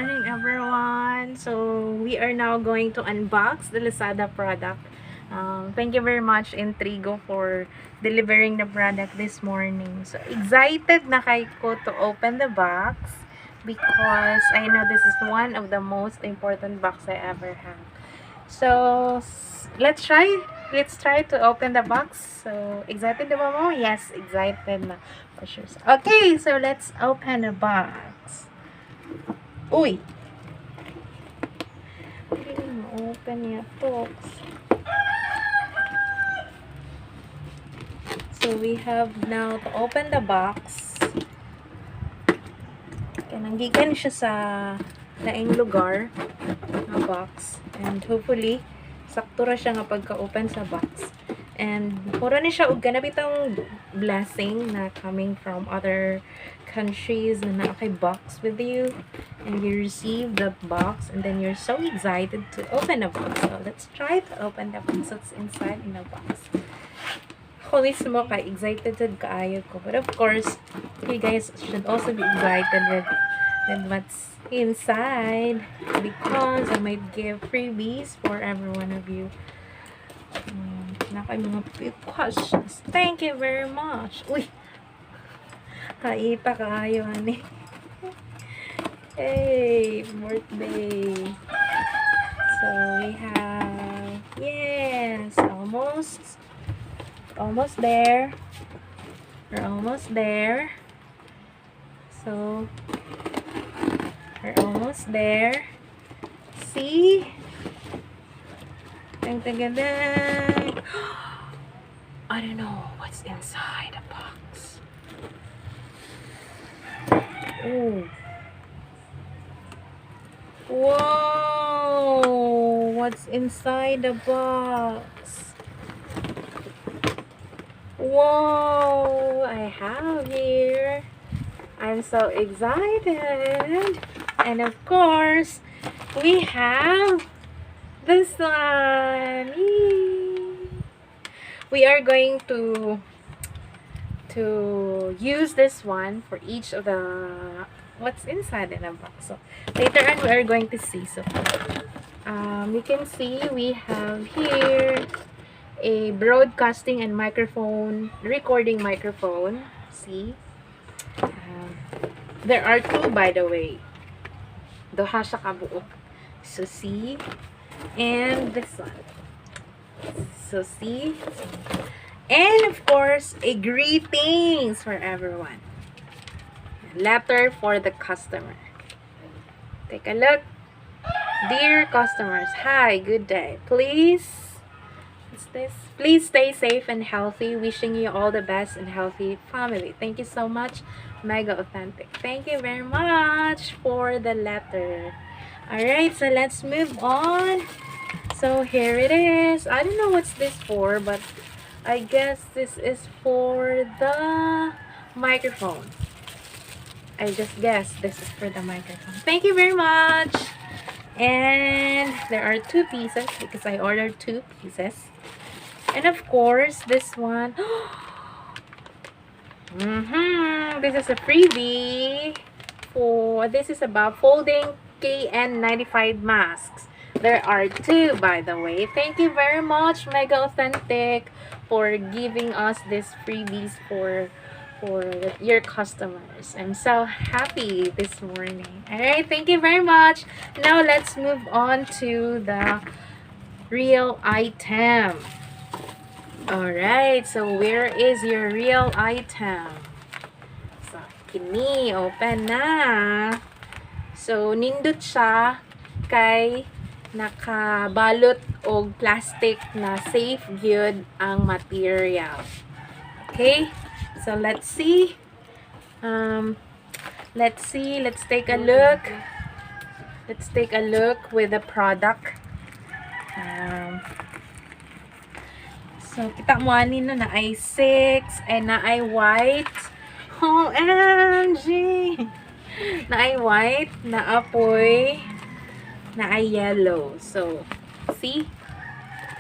morning, everyone. So we are now going to unbox the Lazada product. Thank you very much, Entrego, for delivering the product this morning. So excited na ko to open the box because I know this is one of the most important box I ever have. So let's try. Let's try to open the box. So excited na ba mo? Yes, excited na for sure. Okay, so let's open the box. Uy! Hindi ma-open niya, folks. So, we have now to open the box. Kaya nanggikan siya sa laing lugar na box. And hopefully, sakto ra siya nga pagka-open sa box. And mura ni siya og ganap itong blessing na coming from other countries na nakay box with you, and you receive the box and then you're so excited to open the box. So let's try to open the box. What's inside in the box? Ako mismo kay excited kaayo ko, but of course you guys should also be excited with what's inside, because I might give freebies for every one of you. Nakay mga questions. Thank you very much. Uy! Kaita kayo, honey. Hey, birthday. So, we have, yes, almost there. We're almost there. So, we're almost there. See? Dang, dang, dang, dang. I don't know what's inside the box. Oh. Whoa! What's inside the box? Whoa! I have here. I'm so excited. And of course, we have this one. Yay. We are going to use this one for each of the what's inside in the box. So later on we are going to see. So you can see we have here a broadcasting and microphone, recording microphone. See, there are two, by the way. Duha siya kabuok. So see, and this one. So see, and of course a greetings for everyone. Letter for the customer. Take a look. Dear customers, hi, good day. Please stay safe and healthy. Wishing you all the best and healthy family. Thank you so much, Mega Authentic. Thank you very much for the letter. Alright, so let's move on. So here it is. I don't know what's this for, but I guess this is for the microphone. I just guessed this is for the microphone. Thank you very much. And there are two pieces because I ordered two pieces. And of course, this one. This is a freebie. This is about folding KN95 masks. There are two, by the way. Thank you very much, Mega Authentic, for giving us these freebies for your customers. I'm so happy this morning. Alright, thank you very much. Now let's move on to the real item. Alright, so where is your real item? So, kini, open na. So, nindot siya kay nakabalot og plastic na safe gyud ang material. Okay? So let's see. Let's take a look. Let's take a look with the product. So kita mo ani no na ay 6 and na ay white. OMG. Na ay white, na apoy, na ay yellow. So see?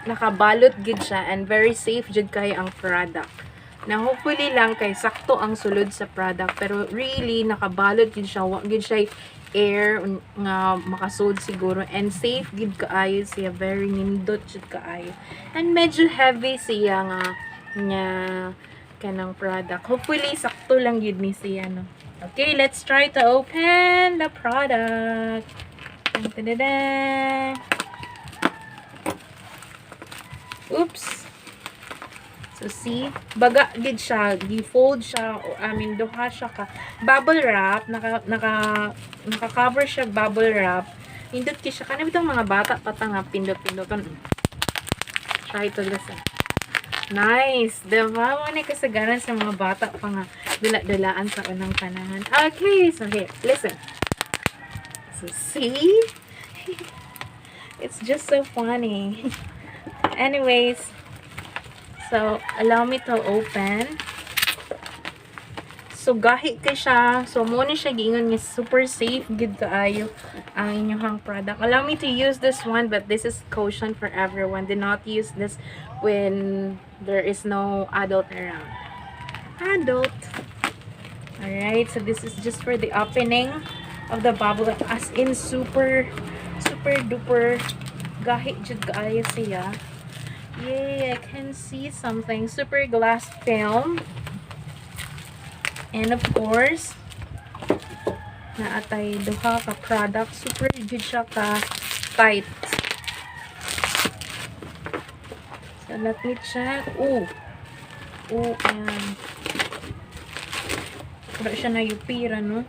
Nakabalot gid siya and very safe jud kay ang product. Na hopefully lang kay sakto ang sulod sa product, pero really nakabalot gid siya, wa gid siya air nga makasud siguro, and safe gid kaayo siya, very nindot jud kaayo, and medyo heavy siya nga kanang product. Hopefully sakto lang yun ni siya, no. Okay, let's try to open the product. Dun-dun-dun-dun. Oops. So see, baga gid siya, gi-fold siya, duha siya ka bubble wrap, naka-cover siya bubble wrap. Pindot ki siya kana bitong mga bata pata nga pindot-pindoton. Try to listen. Nice, diba? Mga kasagaran sa mga bata pa nga dala-dalaan sa unang panahon. Okay, so here, listen. So see, it's just so funny. Anyways, so allow me to open. So gahi kay siya. So mo ni siya giingon nga super safe gid kaayo ang inyong product. Allow me to use this one, but this is caution for everyone. Do not use this when there is no adult around. Adult. Alright, so this is just for the opening of the bubble, as in super duper gahi jud kaayo siya. Yay, I can see something. Super glass film. And of course, naatay duha ka product. Super good siya ka tight. So let me check. Ooh, and wala siya na yupira, no?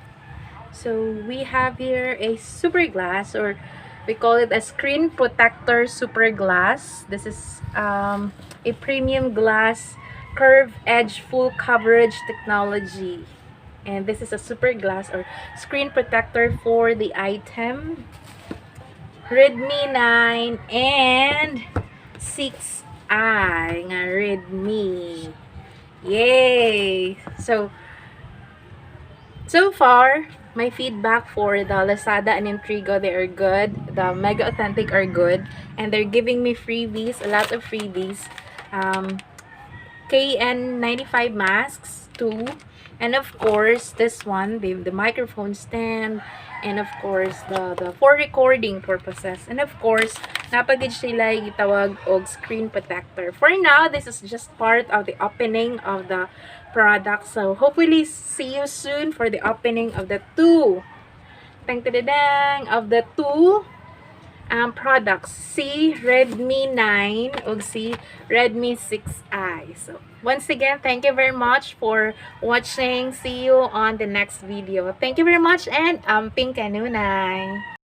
So we have here a super glass, or we call it a screen protector super glass. This is a premium glass curved edge full coverage technology, and this is a super glass or screen protector for the item Redmi 9 and 6i nga Redmi. Yay! So far, my feedback for the Lazada and Entrego, they are good. The Mega Authentic are good, and they're giving me freebies, a lot of freebies. KN95 masks too, and of course this one, the microphone stand, and of course the for recording purposes, and of course napagid sila gitawag og screen protector. For now, this is just part of the opening of the product, so hopefully see you soon for the opening of the two of the two products, si Redmi 9 o si Redmi 6i. So once again, thank you very much for watching. See you on the next video. Thank you very much, and amping kanunay.